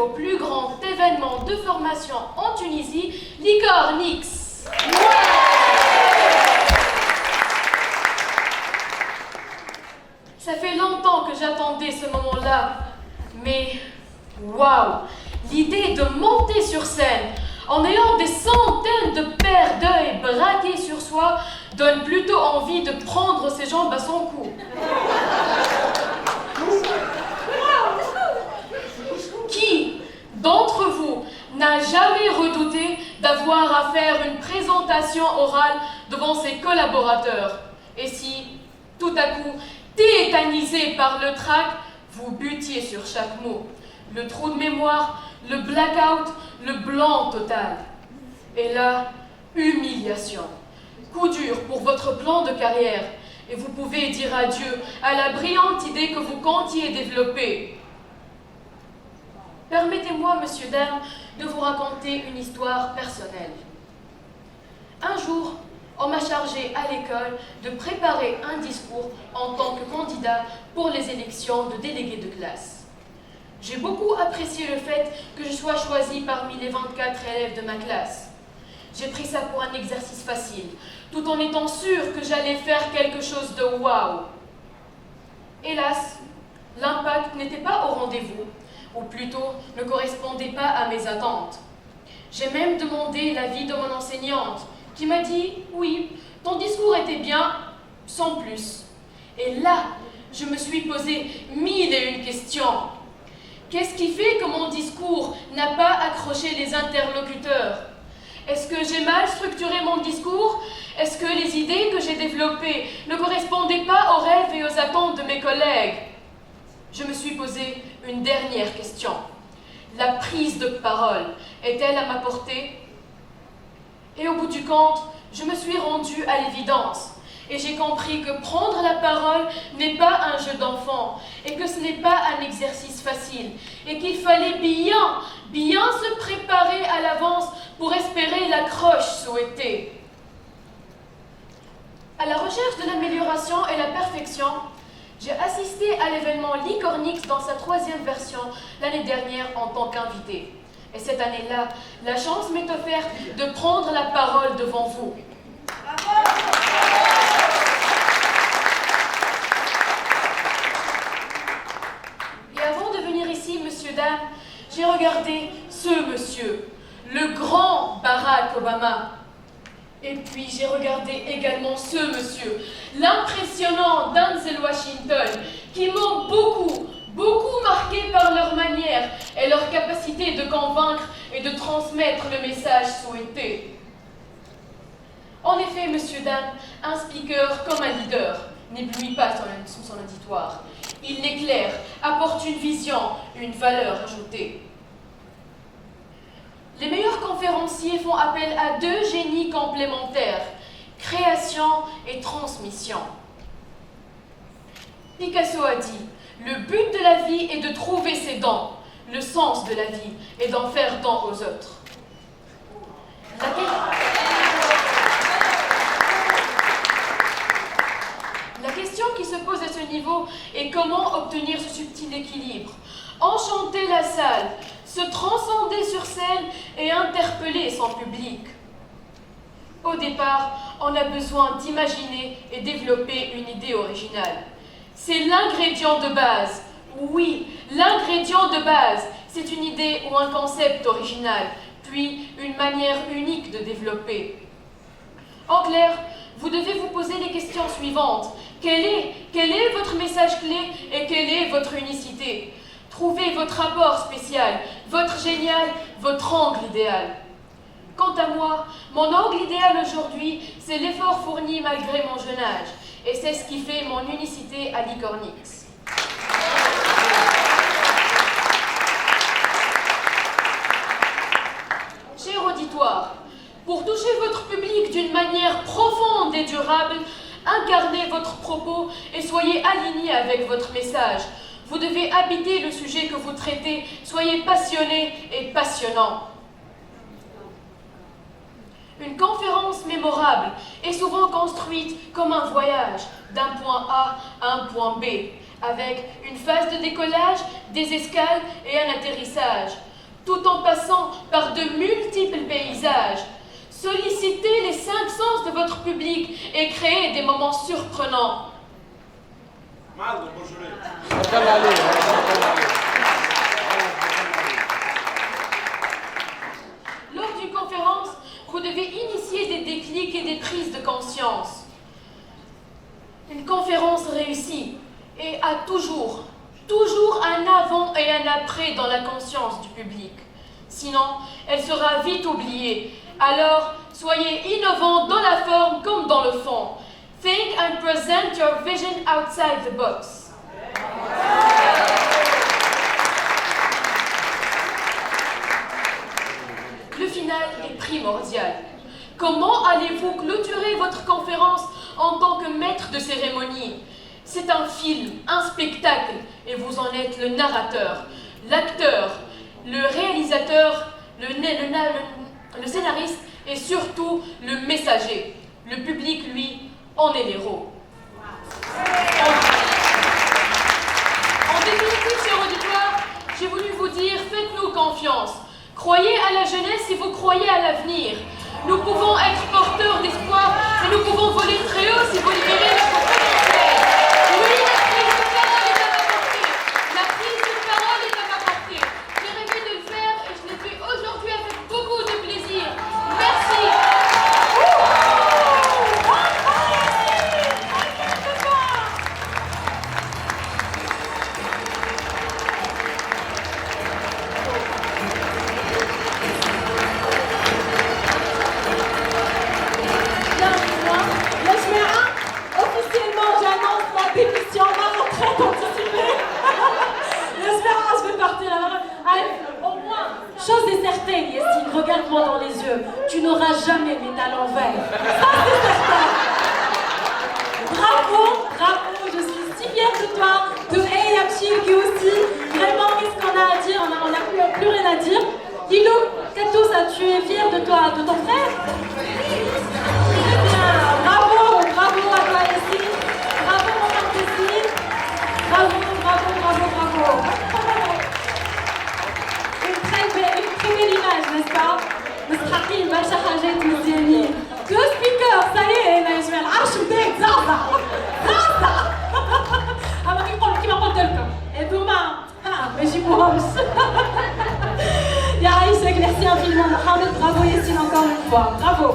au plus grand événement de formation en Tunisie, l'Icornix. Ça fait longtemps que j'attendais ce moment-là, mais waouh, l'idée de monter sur scène en ayant des centaines de paires d'œils braqués sur soi donne plutôt envie de prendre ses jambes à son cou. Qui d'entre vous n'a jamais redouté d'avoir à faire une présentation orale devant ses collaborateurs? Et si, tout à coup, tétanisé par le trac, vous butiez sur chaque mot, le trou de mémoire, le blackout, le blanc total. Et là, humiliation. Coup dur pour votre plan de carrière, et vous pouvez dire adieu à la brillante idée que vous comptiez développer. Permettez-moi, monsieur, dame, de vous raconter une histoire personnelle. Un jour, on m'a chargé à l'école de préparer un discours en tant que candidat pour les élections de délégués de classe. J'ai beaucoup apprécié le fait que je sois choisie parmi les 24 élèves de ma classe. J'ai pris ça pour un exercice facile, tout en étant sûre que j'allais faire quelque chose de waouh. Hélas, l'impact n'était pas au rendez-vous, ou plutôt ne correspondait pas à mes attentes. J'ai même demandé l'avis de mon enseignante, qui m'a dit « Oui, ton discours était bien, sans plus ». Et là, je me suis posé 1001 questions. Qu'est-ce qui fait que mon discours n'a pas accroché les interlocuteurs? Est-ce que j'ai mal structuré mon discours? Est-ce que les idées que j'ai développées ne correspondaient pas aux rêves et aux attentes de mes collègues? Je me suis posé une dernière question. La prise de parole est-elle à ma portée? Et au bout du compte, je me suis rendue à l'évidence. Et j'ai compris que prendre la parole n'est pas un jeu d'enfant, et que ce n'est pas un exercice facile, et qu'il fallait bien se préparer à l'avance pour espérer l'accroche souhaitée. À la recherche de l'amélioration et la perfection, j'ai assisté à l'événement l'Icornix dans sa 3e version l'année dernière en tant qu'invité. Et cette année-là, la chance m'est offerte de prendre la parole devant vous. Et avant de venir ici, monsieur, dame, j'ai regardé ce monsieur, le grand Barack Obama. Et puis j'ai regardé également ce monsieur, l'impressionnant Denzel Washington, qui m'ont beaucoup marqué par leur manière et leur capacité de convaincre et de transmettre le message souhaité. En effet, monsieur, dame, un speaker comme un leader n'éblouit pas sous son auditoire. Il l'éclaire, apporte une vision, une valeur ajoutée. Les meilleurs conférenciers font appel à 2 génies complémentaires, création et transmission. Picasso a dit « Le but de la vie est de trouver ses dons. Le sens de la vie est d'en faire don aux autres. » La question qui se pose à ce niveau est comment obtenir ce subtil équilibre, enchanter la salle, se transcender sur scène et interpeller son public. Au départ, on a besoin d'imaginer et développer une idée originale. C'est l'ingrédient de base. Oui, l'ingrédient de base, c'est une idée ou un concept original, puis une manière unique de développer. En clair, vous devez vous poser les questions suivantes. Quel est votre message clé et quelle est votre unicité? Trouvez votre rapport spécial, votre génial, votre angle idéal. Quant à moi, mon angle idéal aujourd'hui, c'est l'effort fourni malgré mon jeune âge. Et c'est ce qui fait mon unicité à l'Icornix. Cher auditoire, pour toucher votre public d'une manière profonde et durable, incarnez votre propos et soyez aligné avec votre message. Vous devez habiter le sujet que vous traitez, soyez passionné et passionnant. Une conférence mémorable est souvent construite comme un voyage d'un point A à un point B, avec une phase de décollage, des escales et un atterrissage. tout en passant par de multiples paysages. Sollicitez les 5 sens de votre public et créez des moments surprenants. Lors d'une conférence, vous devez initier des déclics et des prises de conscience. Une conférence réussie et a toujours un avant et un après dans la conscience du public. Sinon, elle sera vite oubliée. Alors, soyez innovants dans la forme comme dans le fond. Think and present your vision outside the box. Le final est primordial. Comment allez-vous clôturer votre conférence en tant que maître de cérémonie? C'est un film, un spectacle, et vous en êtes le narrateur, l'acteur, le réalisateur, le scénariste et surtout le messager. Le public, lui, en est l'héros. En définitive, cher auditoire, j'ai voulu vous dire, faites-nous confiance. Croyez à la jeunesse et vous croyez à l'avenir. Nous pouvons être porteurs d'espoir, mais nous pouvons voler très haut si vous libérez notre potentiel. Oui, la prise de parole est à ma portée. La prise de parole est à ma portée. J'ai rêvé de le faire et je l'ai fait aujourd'hui avec beaucoup de plaisir. Merci. Chose est certaine, Yessine, regarde-moi dans les yeux. Tu n'auras jamais métal en verre. Ça, c'est certain. Bravo, bravo, je suis si fière de toi, de Eyapchilki aussi. Vraiment, qu'est-ce qu'on a à dire? On n'a plus rien à dire. Ilou, Katousa, tu es fière de toi, de ton frère? Très bien, bravo à toi, Yessine. Bravo, mon frère Yessine. Bravo. Une belle image, n'est-ce pas? مستحقين برشا حاجات مزيانين. تو سبيكر ساي انا يا جماعه العرش بداك زعزع اما كيما قلت لكم هذوما ما يجيبوهمش. يعيشك. Merci infiniment Mohamed, bravo Yessine encore une fois, bravo.